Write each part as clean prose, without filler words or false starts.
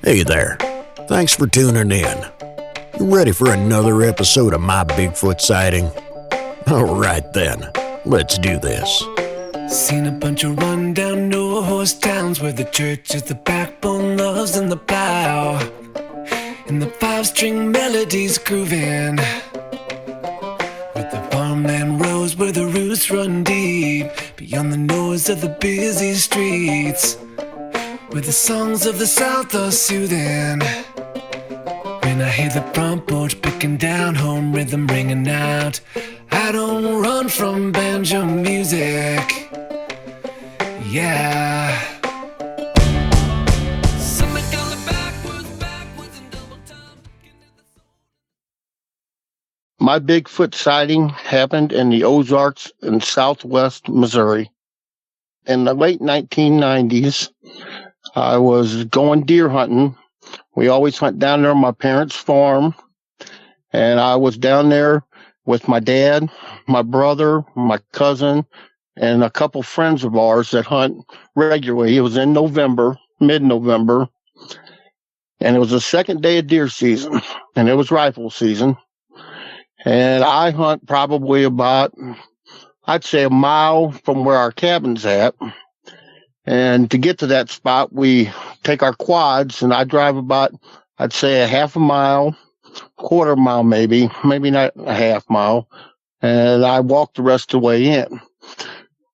Hey there. Thanks for tuning in. You ready for another episode of My Bigfoot Sighting? Alright then, let's do this. Seen a bunch of rundown no-horse towns where the church is the backbone, love's in the plow, and the five-string melodies grooving, with the farmland roads where the roots run deep, beyond the noise of the busy streets, where the songs of the South are soothing. When I hear the front porch picking down, home rhythm ringing out, I don't run from banjo music. Yeah. My Bigfoot sighting happened in the Ozarks in southwest Missouri. In the late 1990s, I was going deer hunting. We always hunt down there on my parents' farm. And I was down there with my dad, my brother, my cousin, and a couple friends of ours that hunt regularly. It was in November, mid-November. And it was the second day of deer season. And it was rifle season. And I hunt probably about, I'd say, a mile from where our cabin's at. And to get to that spot, we take our quads, and I drive about, I'd say, a half a mile, quarter mile maybe not a half mile, and I walk the rest of the way in.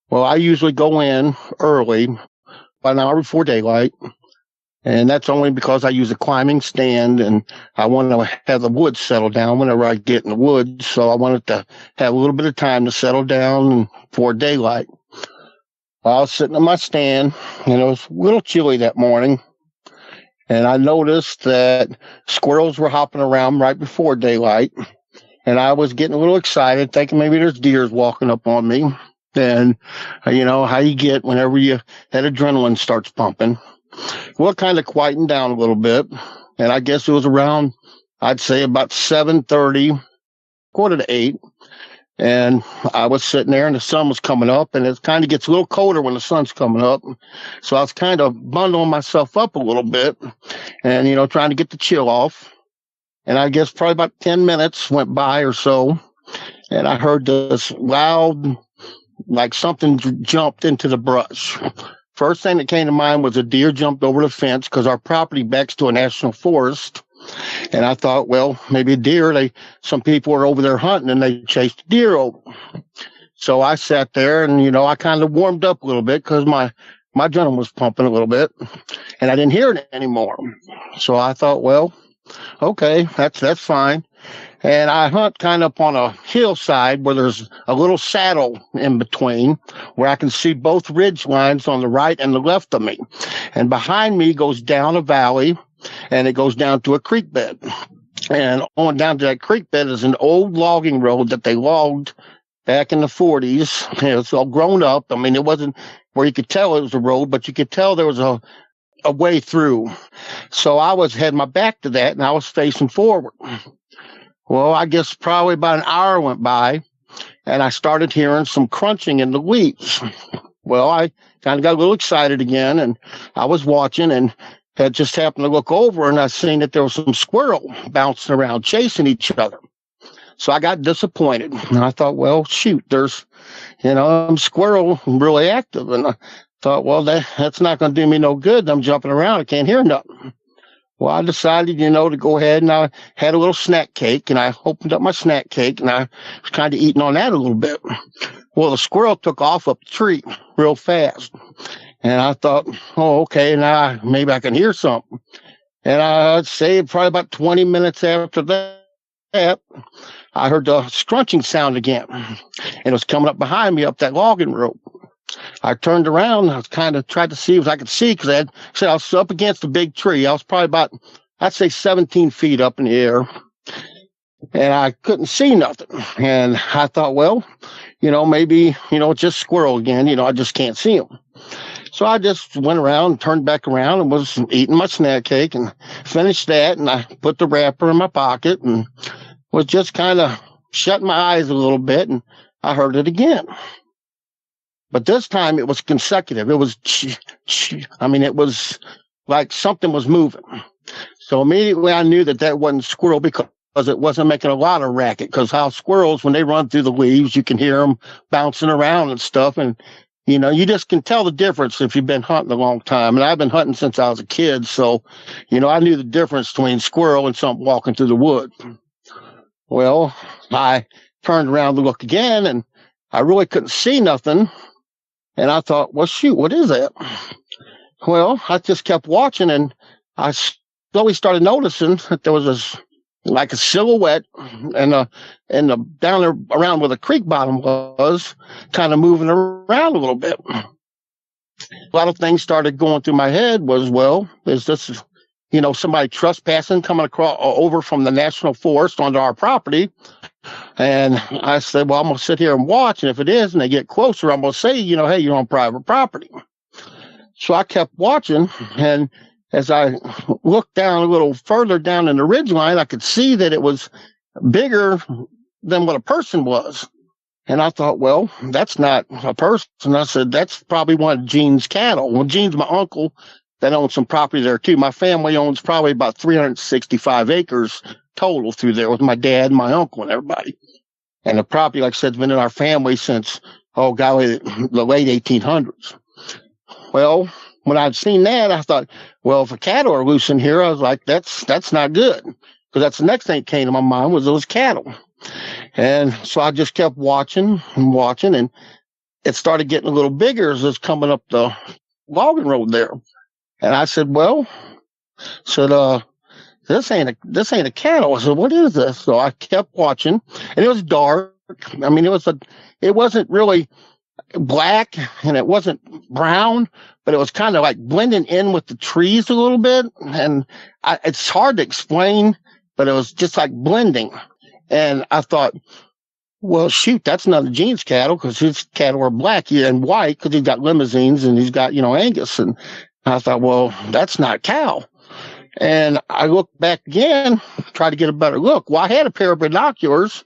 Well, I usually go in early, about an hour before daylight, and that's only because I use a climbing stand, and I want to have the woods settle down whenever I get in the woods, so I wanted to have a little bit of time to settle down before daylight. I was sitting in my stand, and it was a little chilly that morning, and I noticed that squirrels were hopping around right before daylight, and I was getting a little excited, thinking maybe there's deers walking up on me. And, you know, how you get whenever that adrenaline starts pumping. Well, it kind of quietened down a little bit, and I guess it was around, I'd say, about 7:30, 7:45, and I was sitting there, and the sun was coming up, and it kind of gets a little colder when the sun's coming up, so I was kind of bundling myself up a little bit and, you know, trying to get the chill off. And I guess probably about 10 minutes went by or so, and I heard this loud, like something jumped into the brush. First thing that came to mind was a deer jumped over the fence, because our property backs to a national forest. And I thought, well, maybe a deer, some people were over there hunting and they chased a deer over. So I sat there and, you know, I kind of warmed up a little bit because my adrenaline was pumping a little bit, and I didn't hear it anymore. So I thought, well, okay, that's fine. And I hunt kind of up on a hillside where there's a little saddle in between, where I can see both ridge lines on the right and the left of me. And behind me goes down a valley, and it goes down to a creek bed. And on down to that creek bed is an old logging road that they logged back in the 40s. It's all grown up. I mean, it wasn't where you could tell it was a road, but you could tell there was a way through. So I had my back to that, and I was facing forward. Well, I guess probably about an hour went by, and I started hearing some crunching in the leaves. Well, I kind of got a little excited again, and I was watching, and had just happened to look over, and I seen that there was some squirrel bouncing around, chasing each other. So I got disappointed, and I thought, well, shoot, there's, you know, squirrel really active. And I thought, well, that's not going to do me no good. I'm jumping around. I can't hear nothing. Well, I decided, you know, to go ahead, and I had a little snack cake, and I opened up my snack cake, and I was kind of eating on that a little bit. Well, the squirrel took off up the tree real fast. And I thought, oh, okay, now maybe I can hear something. And I'd say probably about 20 minutes after that, I heard the scrunching sound again. And it was coming up behind me up that logging road. I turned around, I was kind of tried to see what I could see, because I was up against a big tree. I was probably about, I'd say, 17 feet up in the air. And I couldn't see nothing. And I thought, well, you know, maybe, you know, it's just squirrel again. You know, I just can't see him. So I just went around, turned back around, and was eating my snack cake, and finished that, and I put the wrapper in my pocket and was just kind of shutting my eyes a little bit, and I heard it again. But this time it was consecutive. It was, I mean, it was like something was moving. So immediately I knew that wasn't squirrel because it wasn't making a lot of racket. Because how squirrels, when they run through the leaves, you can hear them bouncing around and stuff. And, you just can tell the difference if you've been hunting a long time. And I've been hunting since I was a kid. So, I knew the difference between squirrel and something walking through the wood. Well, I turned around to look again, and I really couldn't see nothing. And I thought, well, shoot, what is that? Well, I just kept watching, and I slowly started noticing that there was like a silhouette and down there around where the creek bottom was, kind of moving around a little bit. A lot of things started going through my head was, well, is this, somebody trespassing coming across over from the national forest onto our property? And I said, well, I'm going to sit here and watch. And if it is, and they get closer, I'm going to say, hey, you're on private property. So I kept watching, and as I looked down a little further down in the ridgeline, I could see that it was bigger than what a person was. And I thought, well, that's not a person. I said, that's probably one of Gene's cattle. Well, Gene's my uncle that owns some property there too. My family owns probably about 365 acres total through there with my dad and my uncle and everybody. And the property, like I said, has been in our family since, the late 1800s. Well, when I'd seen that, I thought, well, if a cattle are loose in here, I was like, that's not good. Because that's the next thing that came to my mind was those cattle. And so I just kept watching and watching, and it started getting a little bigger as it was coming up the logging road there. And I said, well, this ain't a cattle. I said, what is this? So I kept watching, and it was dark. I mean, it wasn't really black and it wasn't brown, but it was kind of like blending in with the trees a little bit. And it's hard to explain, but it was just like blending. And I thought, well, shoot, that's not a Gene's cattle, because his cattle are black and white because he's got limousines and he's got, Angus. And I thought, well, that's not cow. And I looked back again, tried to get a better look. Well, I had a pair of binoculars,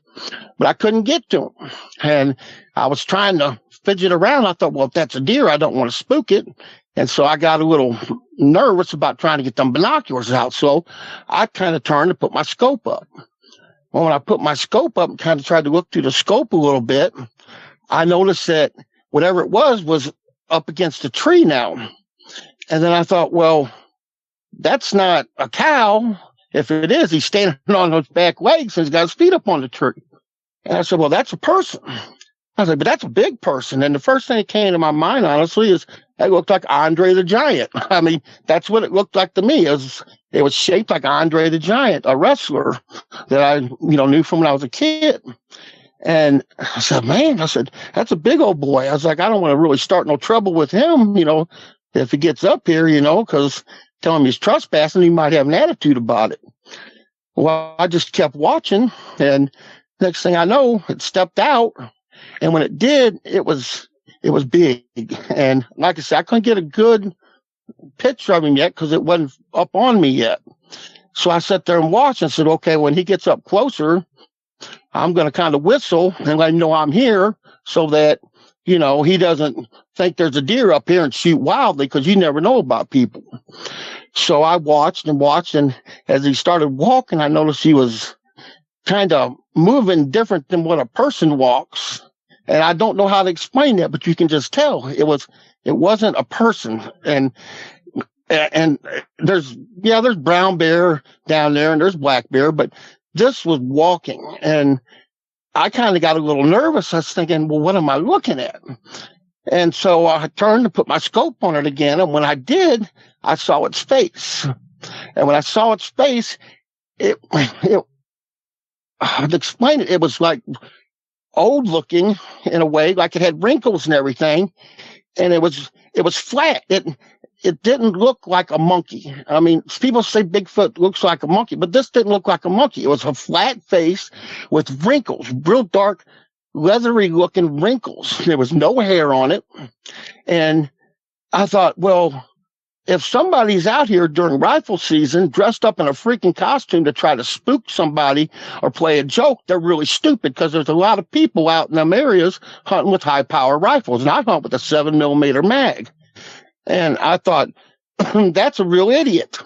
but I couldn't get to them. And I was trying to fidget around. I thought, well, if that's a deer, I don't want to spook it. And so I got a little nervous about trying to get them binoculars out. So I kind of turned to put my scope up. Well, when I put my scope up and kind of tried to look through the scope a little bit, I noticed that whatever it was up against a tree now. And then I thought, well, that's not a cow. If it is, he's standing on those back legs and he's got his feet up on the tree. And I said, well, that's a person. I was like, but that's a big person. And the first thing that came to my mind, honestly, is it looked like Andre the Giant. I mean, that's what it looked like to me. It was shaped like Andre the Giant, a wrestler that I, knew from when I was a kid. And I said, man, that's a big old boy. I was like, I don't want to really start no trouble with him, if he gets up here, because tell him he's trespassing, he might have an attitude about it. Well, I just kept watching, and next thing I know, it stepped out. And when it did, it was big. And like I said, I couldn't get a good picture of him yet because it wasn't up on me yet. So I sat there and watched and said, okay, when he gets up closer, I'm going to kind of whistle and let him know I'm here so that, he doesn't think there's a deer up here and shoot wildly, because you never know about people. So I watched and watched, and as he started walking, I noticed he was kind of moving different than what a person walks. And I don't know how to explain that, but you can just tell it wasn't a person. And there's brown bear down there and there's black bear, but this was walking. And I kind of got a little nervous. I was thinking, well, what am I looking at? And so I turned to put my scope on it again. And when I did, I saw its face. And when I saw its face, I'd explain it. It was like old looking in a way, like it had wrinkles and everything. And it was flat. It didn't look like a monkey. I mean, people say Bigfoot looks like a monkey, but this didn't look like a monkey. It was a flat face with wrinkles, real dark, leathery looking wrinkles. There was no hair on it. And I thought, well, if somebody's out here during rifle season dressed up in a freaking costume to try to spook somebody or play a joke, they're really stupid, because there's a lot of people out in them areas hunting with high power rifles. And I hunt with a 7mm mag. And I thought, that's a real idiot.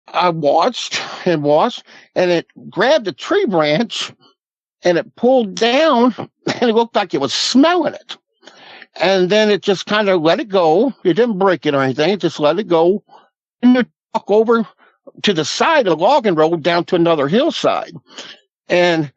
I watched and watched, and it grabbed a tree branch and it pulled down, and it looked like it was smelling it. And then it just kind of let it go. It didn't break it or anything. It just let it go. And it walk over to the side of the logging road down to another hillside. And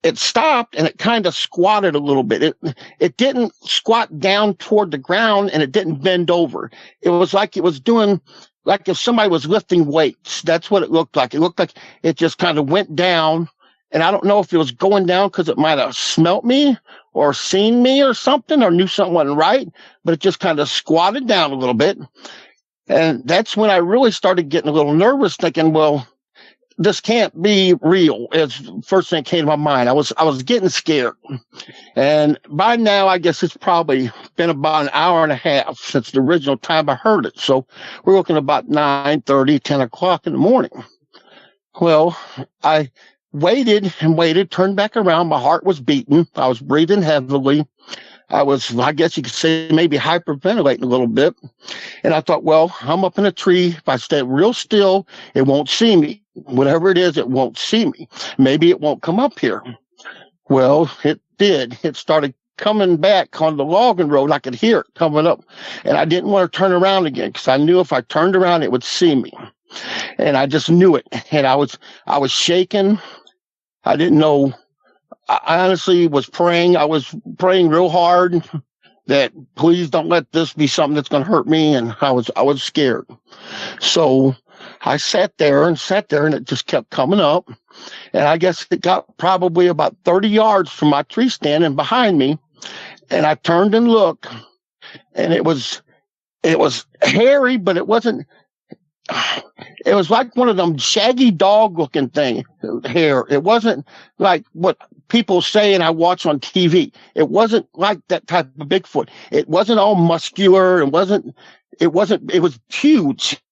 it stopped and it kind of squatted a little bit. It didn't squat down toward the ground and it didn't bend over. It was like it was doing, like if somebody was lifting weights. That's what it looked like. It looked like it just kind of went down. And I don't know if it was going down because it might have smelt me or seen me or something or knew something wasn't right, but it just kind of squatted down a little bit. And that's when I really started getting a little nervous, thinking, well, this can't be real. It's the first thing that came to my mind. I was getting scared. And by now, I guess it's probably been about an hour and a half since the original time I heard it. So we're looking about 9:30, 10 o'clock in the morning. Well, I waited and waited, turned back around. My heart was beating. I was breathing heavily. I guess you could say, maybe hyperventilating a little bit. And I thought, well, I'm up in a tree. If I stay real still, it won't see me. Whatever it is, it won't see me. Maybe it won't come up here. Well, it did. It started coming back on the logging road. I could hear it coming up. And I didn't want to turn around again because I knew if I turned around, it would see me. And I just knew it. And I was shaking. I didn't know. I honestly was praying. I was praying real hard that please don't let this be something that's going to hurt me. And I was scared. So I sat there and it just kept coming up. And I guess it got probably about 30 yards from my tree stand and behind me. And I turned and looked, and it was hairy, but it wasn't. It was like one of them shaggy dog looking hair. It wasn't like what people say and I watch on TV. It wasn't like that type of Bigfoot. It wasn't all muscular. It was huge,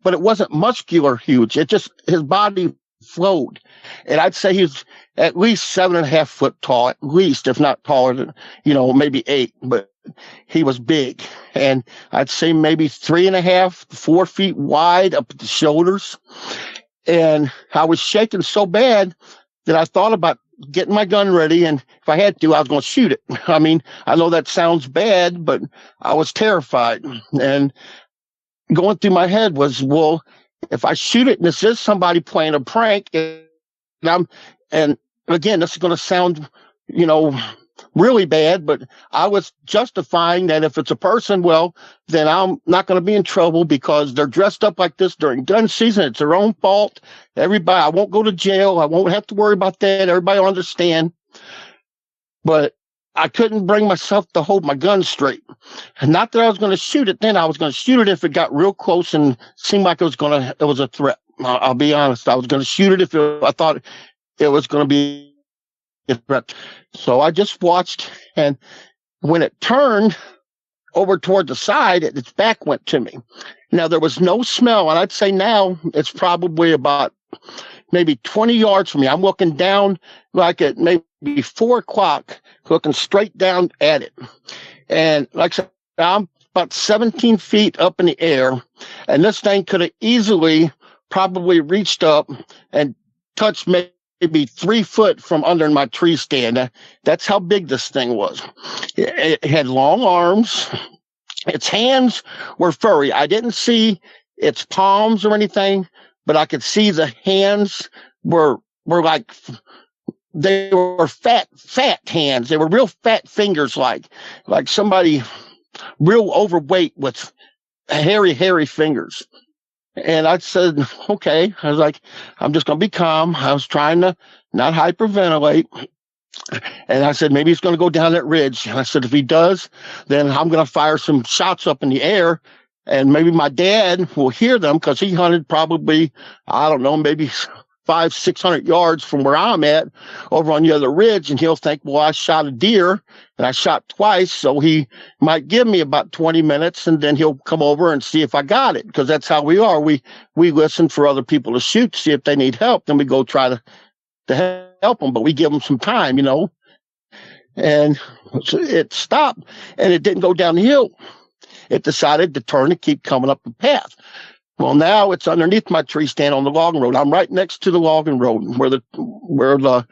but it wasn't muscular huge. His body flowed. And I'd say he's at least 7.5 foot tall, at least, if not taller than, maybe 8, but he was big. And I'd say maybe 3.5, 4 feet wide up at the shoulders. And I was shaking so bad that I thought about getting my gun ready. And if I had to, I was going to shoot it. I mean, I know that sounds bad, but I was terrified. And going through my head was, well, if I shoot it and this is somebody playing a prank, and again, this is going to sound, really bad, but I was justifying that if it's a person, well, then I'm not going to be in trouble because they're dressed up like this during gun season. It's their own fault. Everybody, I won't go to jail. I won't have to worry about that. Everybody will understand. But I couldn't bring myself to hold my gun straight. And not that I was going to shoot it then. I was going to shoot it if it got real close and seemed like it was a threat. I'll be honest. I was going to shoot it if I thought it was going to be a threat. So I just watched, and when it turned over toward the side, its back went to me. Now, there was no smell, and I'd say now it's probably about maybe 20 yards from me. I'm looking down like at maybe 4 o'clock, looking straight down at it. And like I said, I'm about 17 feet up in the air, and this thing could have easily probably reached up and touched maybe 3 foot from under my tree stand. That's how big this thing was. It had long arms. Its hands were furry. I didn't see its palms or anything, but I could see the hands were like, they were fat hands. They were real fat fingers, like somebody real overweight with hairy fingers. And I said, okay. I was like, I'm just going to be calm. I was trying to not hyperventilate. And I said, maybe he's going to go down that ridge. And I said, if he does, then I'm going to fire some shots up in the air. And maybe my dad will hear them because he hunted probably, I don't know, maybe 500-600 yards from where I'm at over on the other ridge. And he'll think, well, I shot a deer and I shot twice. So he might give me about 20 minutes and then he'll come over and see if I got it. Because that's how we are. We listen for other people to shoot, see if they need help. Then we go try to help them, but we give them some time, And so it stopped and it didn't go down the hill. it decided to turn and keep coming up the path. Well, now it's underneath my tree stand on the logging road. I'm right next to the logging road where the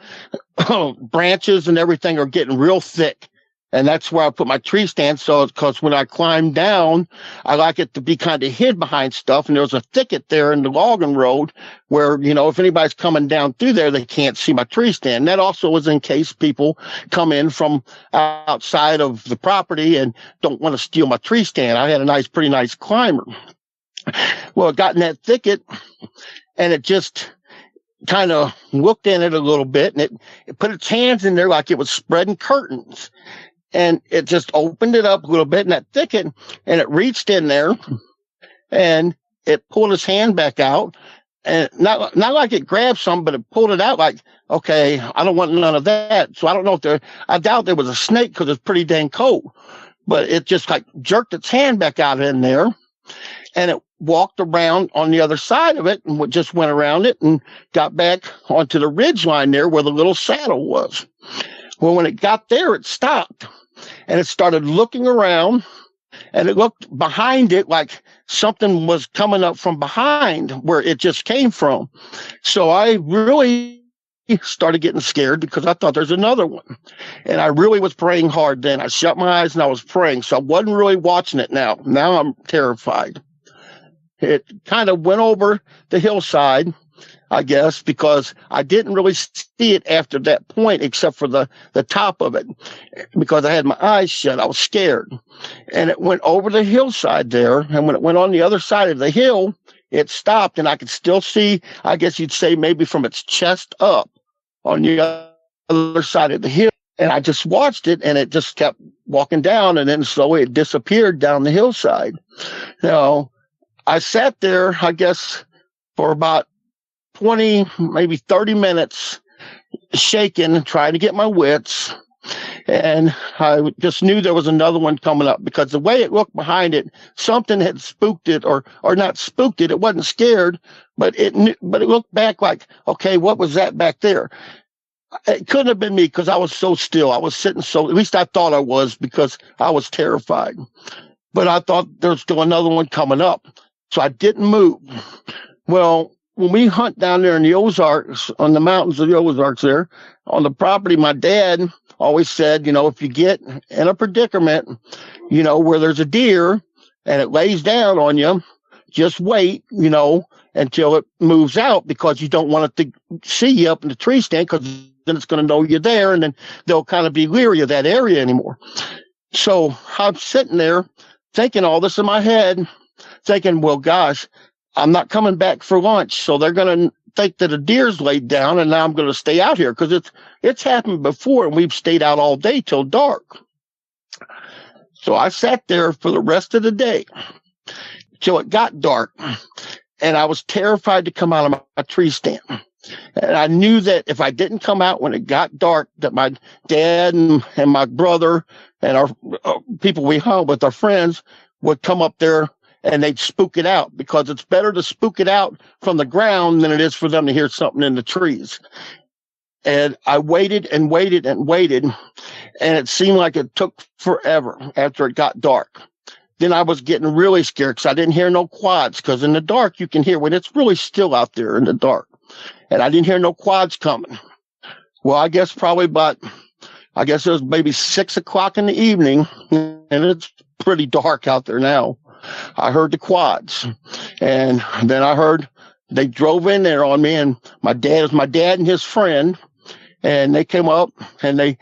branches and everything are getting real thick. And that's where I put my tree stand. So it's because when I climb down, I like it to be kind of hid behind stuff. And there's a thicket there in the logging road where, if anybody's coming down through there, they can't see my tree stand. That also is in case people come in from outside of the property and don't want to steal my tree stand. I had a pretty nice climber. Well, it got in that thicket and it just kind of looked in it a little bit, and it put its hands in there like it was spreading curtains. And it just opened it up a little bit in that thicket, and it reached in there and it pulled its hand back out. And not like it grabbed something, but it pulled it out like, okay, I don't want none of that. So I don't know I doubt there was a snake because it's pretty dang cold. But it just like jerked its hand back out in there, and it walked around on the other side of it and just went around it and got back onto the ridge line there where the little saddle was. Well, when it got there, it stopped and it started looking around, and it looked behind it like something was coming up from behind where it just came from. So I really started getting scared because I thought there's another one. And I really was praying hard then. I shut my eyes and I was praying. So I wasn't really watching it now. Now I'm terrified. It kind of went over the hillside, I guess, because I didn't really see it after that point except for the top of it because I had my eyes shut. I was scared. And it went over the hillside there. And when it went on the other side of the hill, it stopped, and I could still see, I guess you'd say maybe from its chest up on the other side of the hill. And I just watched it, and it just kept walking down, and then slowly it disappeared down the hillside. I sat there, I guess, for about 20, maybe 30 minutes, shaking, trying to get my wits. And I just knew there was another one coming up because the way it looked behind it, something had spooked it, or not spooked it. It wasn't scared, but it looked back like, okay, what was that back there? It couldn't have been me because I was so still. I was sitting at least I thought I was, because I was terrified. But I thought there's still another one coming up. So I didn't move. Well, when we hunt down there in the Ozarks, on the mountains of the Ozarks there, on the property, my dad always said, if you get in a predicament, where there's a deer and it lays down on you, just wait, until it moves out, because you don't want it to see you up in the tree stand, because then it's going to know you're there, and then they'll kind of be leery of that area anymore. So I'm sitting there thinking all this in my head, thinking, well, gosh, I'm not coming back for lunch, so they're going to think that a deer's laid down, and now I'm going to stay out here, because it's happened before, and we've stayed out all day till dark. So I sat there for the rest of the day till it got dark, and I was terrified to come out of my tree stand. And I knew that if I didn't come out when it got dark, that my dad and my brother and our people we hung with, our friends, would come up there and they'd spook it out, because it's better to spook it out from the ground than it is for them to hear something in the trees. And I waited and waited and waited, and it seemed like it took forever after it got dark. Then I was getting really scared because I didn't hear no quads, because in the dark you can hear when it's really still out there in the dark. And I didn't hear no quads coming. Well, I guess it was maybe 6 o'clock in the evening, and it's pretty dark out there now. I heard the quads, and then I heard they drove in there on me, and my dad and his friend, and they came up, and they,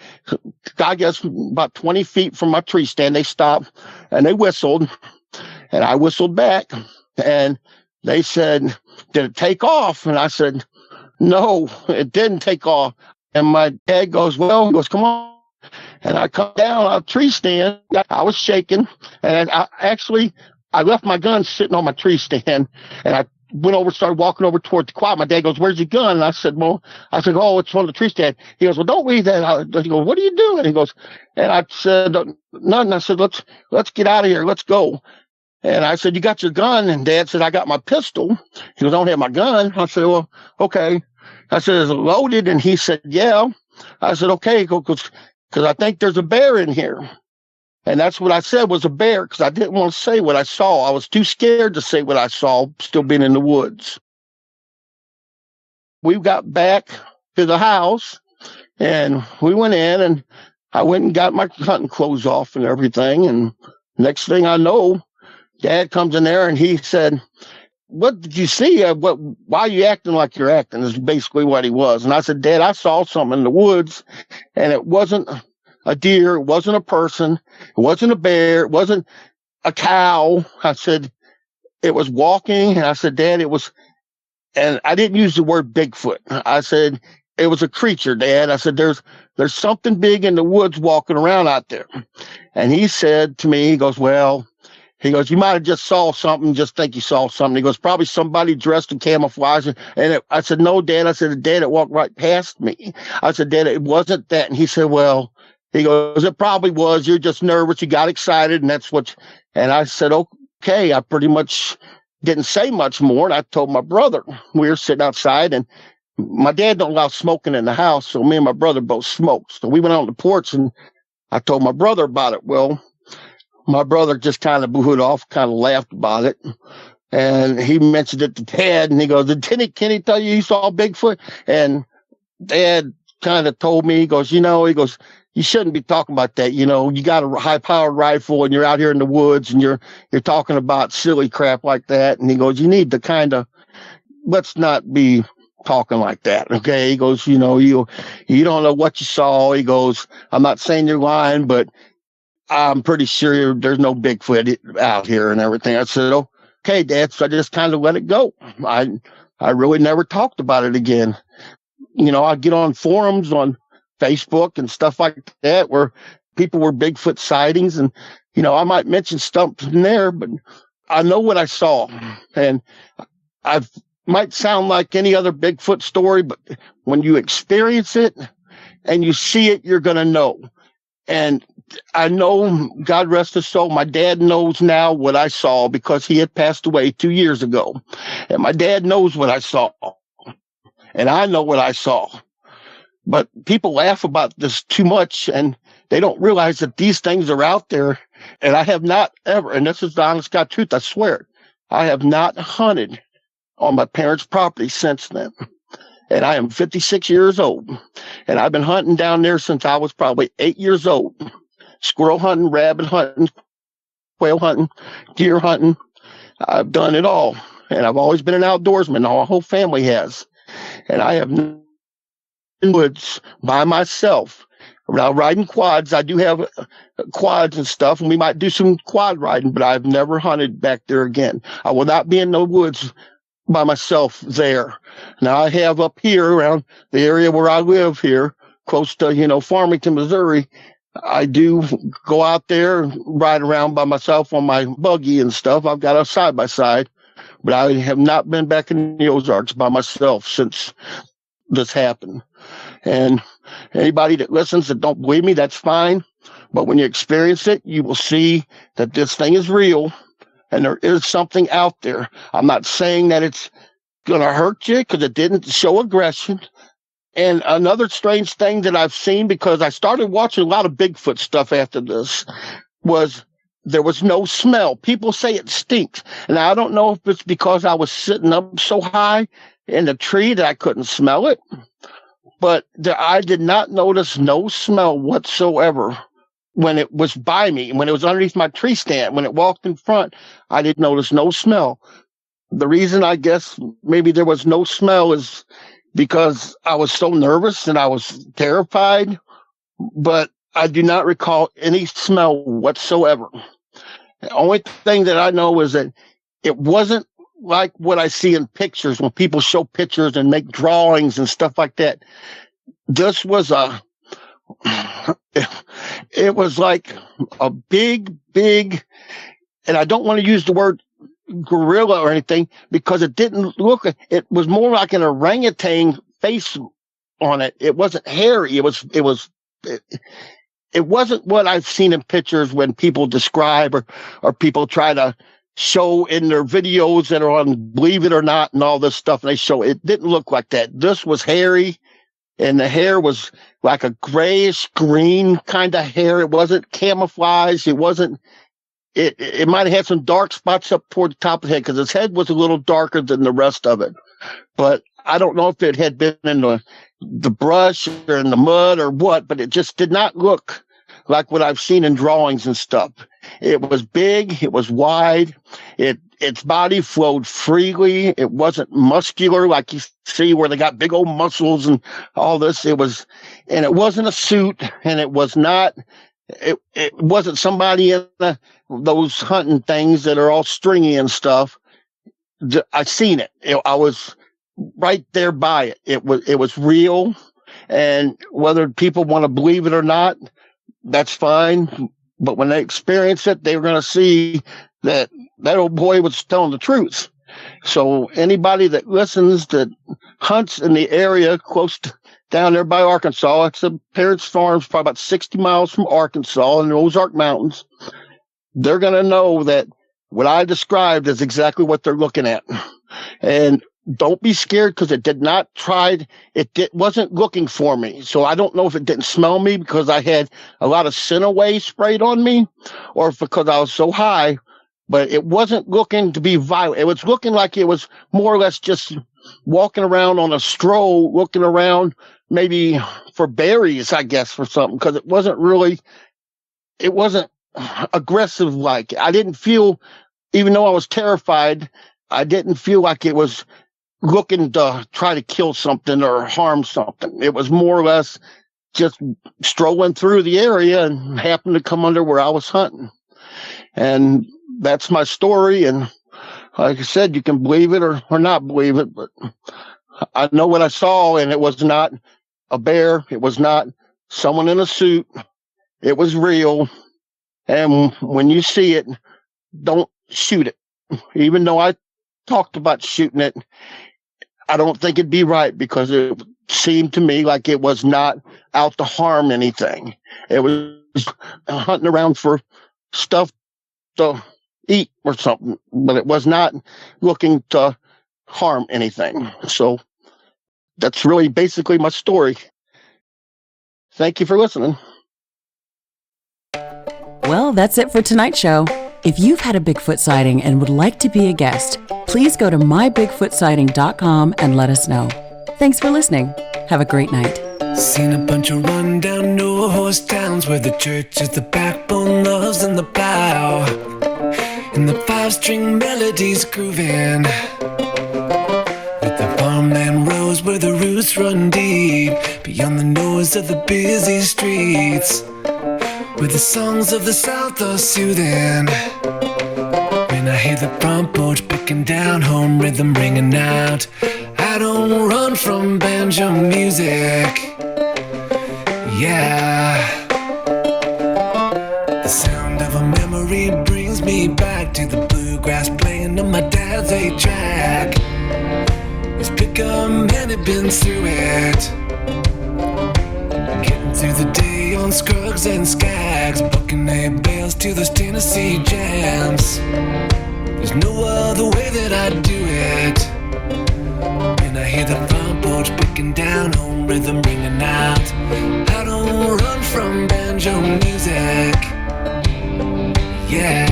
I guess about 20 feet from my tree stand, they stopped and they whistled, and I whistled back, and they said, "Did it take off?" And I said, "No, it didn't take off." And my dad goes, "Well," he goes, "come on." And I come down out of the tree stand. I was shaking, and I left my gun sitting on my tree stand, and I started walking over toward the quad. My dad goes, "Where's your gun?" And I said, "Oh, it's on the tree stand." He goes, "Well, don't leave that out." He goes, "What are you doing?" He goes, and I said, "Nothing." I said, let's get out of here. Let's go. And I said, "You got your gun?" And Dad said, "I got my pistol." He goes, "I don't have my gun." I said, "Well, okay." I said, "Is it loaded?" And he said, "Yeah." I said, "Okay," because I think there's a bear in here. And that's what I said was a bear, because I didn't want to say what I saw. I was too scared to say what I saw, still being in the woods. We got back to the house, and we went in, and I went and got my hunting clothes off and everything. And next thing I know, Dad comes in there, and he said, "What did you see? Why are you acting like you're acting?" Is basically what he was. And I said, "Dad, I saw something in the woods, and it wasn't a deer, it wasn't a person, it wasn't a bear, it wasn't a cow." I said, "It was walking." And I said, "Dad, it was," and I didn't use the word Bigfoot. I said, "It was a creature, Dad." I said, there's something big in the woods walking around out there." And he said to me, he goes, "Well," he goes, "you might have just saw something, just think you saw something." He goes, "Probably somebody dressed in camouflage." I said, "No, Dad." I said, "Dad, it walked right past me." I said, "Dad, it wasn't that." And he said, "Well," he goes, "it probably was. You're just nervous. You got excited, and that's what." And I said, "Okay." I pretty much didn't say much more. And I told my brother, we were sitting outside, and my dad don't allow smoking in the house, so me and my brother both smoked. So we went on the porch, and I told my brother about it. Well, my brother just kind of booed off, kind of laughed about it. And he mentioned it to Dad, and he goes, "Did Kenny tell you saw Bigfoot?" And Dad kind of told me, he goes, he goes, "You shouldn't be talking about that. You got a high-powered rifle, and you're out here in the woods, and you're talking about silly crap like that." And he goes, "You need to kind of, let's not be talking like that, okay?" He goes, you don't know what you saw." He goes, "I'm not saying you're lying, but I'm pretty sure there's no Bigfoot out here and everything." I said, "Okay, Dad." So I just kind of let it go. I really never talked about it again. I get on forums on Facebook and stuff like that where people were Bigfoot sightings, and I might mention stuff in there, but I know what I saw. And I might sound like any other Bigfoot story, but when you experience it and you see it, you're going to know. And I know, God rest his soul, my dad knows now what I saw, because he had passed away 2 years ago. And my dad knows what I saw. And I know what I saw. But people laugh about this too much, and they don't realize that these things are out there. And I have not ever, and this is the honest God truth, I swear, I have not hunted on my parents' property since then. And I am 56 years old. And I've been hunting down there since I was probably 8 years old. Squirrel hunting, rabbit hunting, quail hunting, deer hunting. I've done it all. And I've always been an outdoorsman. Our whole family has. And I have been in the woods by myself. Now, riding quads, I do have quads and stuff, and we might do some quad riding, but I've never hunted back there again. I will not be in the woods by myself there. Now, I have up here around the area where I live here, close to, Farmington, Missouri. I do go out there and ride around by myself on my buggy and stuff. I've got a side-by-side, but I have not been back in the Ozarks by myself since this happened. And anybody that listens that don't believe me, that's fine. But when you experience it, you will see that this thing is real and there is something out there. I'm not saying that it's going to hurt you, because it didn't show aggression. And another strange thing that I've seen, because I started watching a lot of Bigfoot stuff after this, was there was no smell. People say it stinks. And I don't know if it's because I was sitting up so high in the tree that I couldn't smell it, but I did not notice no smell whatsoever when it was by me. When it was underneath my tree stand, when it walked in front, I didn't notice no smell. The reason I guess maybe there was no smell is because I was so nervous and I was terrified, but I do not recall any smell whatsoever. The only thing that I know is that it wasn't like what I see in pictures when people show pictures and make drawings and stuff like that. This was it was like a big, and I don't want to use the word gorilla or anything, because it didn't look, it was more like an orangutan face on it. It wasn't hairy. It wasn't what I've seen in pictures when people describe or people try to show in their videos that are on Believe It or Not and all this stuff. And they show it didn't look like that. This was hairy. and the hair was like a grayish green kind of hair. It wasn't camouflage. It wasn't. It might have had some dark spots up toward the top of the head because his head was a little darker than the rest of it. But I don't know if it had been in the brush or in the mud or what, but it just did not look like what I've seen in drawings and stuff. It was big. It was wide. Its body flowed freely. It wasn't muscular like you see where they got big old muscles and all this. And it wasn't a suit, and it wasn't somebody in those hunting things that are all stringy and stuff. I seen it. I was right there by it. It was real, and whether people want to believe it or not, that's fine. But when they experience it, they're going to see that old boy was telling the truth. So anybody that listens that hunts in the area close to down there by Arkansas, it's a Parents Farms, probably about 60 miles from Arkansas in the Ozark Mountains, they're going to know that what I described is exactly what they're looking at. And don't be scared because it wasn't looking for me. So I don't know if it didn't smell me because I had a lot of Scent-Away sprayed on me or because I was so high, but it wasn't looking to be violent. It was looking like it was more or less just walking around on a stroll, looking around maybe for berries, I guess, for something, because it wasn't aggressive like. I didn't feel, even though I was terrified, I didn't feel like it was looking to try to kill something or harm something. It was more or less just strolling through the area and happened to come under where I was hunting. And that's my story. And like I said, you can believe it or not believe it, but I know what I saw, and it was not a bear. It was not someone in a suit. It was real. And when you see it, don't shoot it. Even though I talked about shooting it, I don't think it'd be right because it seemed to me like it was not out to harm anything. It was hunting around for stuff to eat or something, but it was not looking to harm anything. So that's really basically my story. Thank you for listening. Well, that's it for tonight's show. If you've had a Bigfoot sighting and would like to be a guest, please go to mybigfootsighting.com and let us know. Thanks for listening. Have a great night. Seen a bunch of rundown no-horse towns where the church is the backbone, loves and the plow, and the five-string melodies grooving, with the farmland rows where the roots run deep, beyond the noise of the busy streets, where the songs of the South are soothing. When I hear the front porch picking down, home rhythm ringing out, I don't run from banjo music. Yeah. The sound of a memory brings me back to the bluegrass playing on my dad's 8-track. It's pick 'em and it been through it, getting through the day on Scruggs and Skags, bucking hay bales to those Tennessee jams. There's no other way that I'd do it. When I hear the front porch picking down, home rhythm ringing out, I don't run from banjo music. Yeah.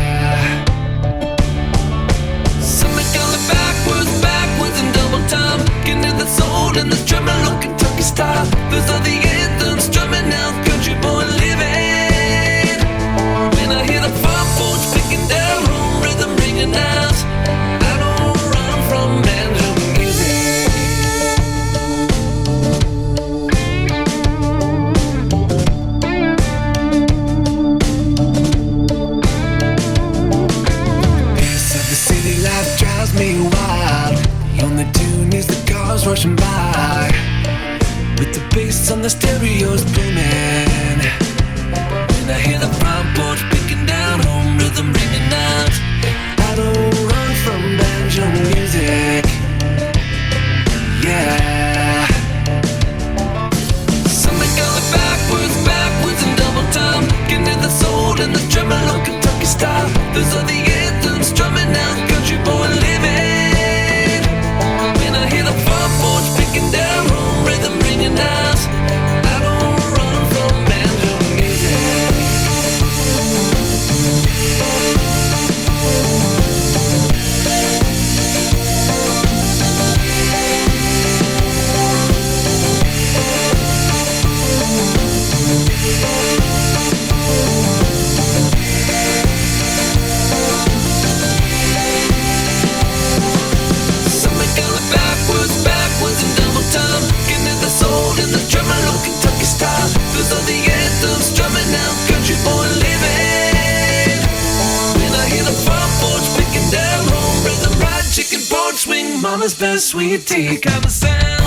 Something going backwards in double time, getting to the soul in this tremolo Kentucky style. Those are the anthems strumming out, country boy living. When I hear the front porch picking down, home rhythm ringing out, I don't run from banjo music. Pace of the city life drives me wild. The only tune is the cars rushing by, with the bass on the stereos booming. When I hear the front porch picking down, home rhythm ringing out, I don't run from banjo music. Yeah. Something going backwards in double time, getting to the soul in the tremolo Kentucky style. Those are the anthems strumming out, country boy living. When I hear the front porch picking down, home rhythm ringing out, Mama's best sweet tea. Got the sound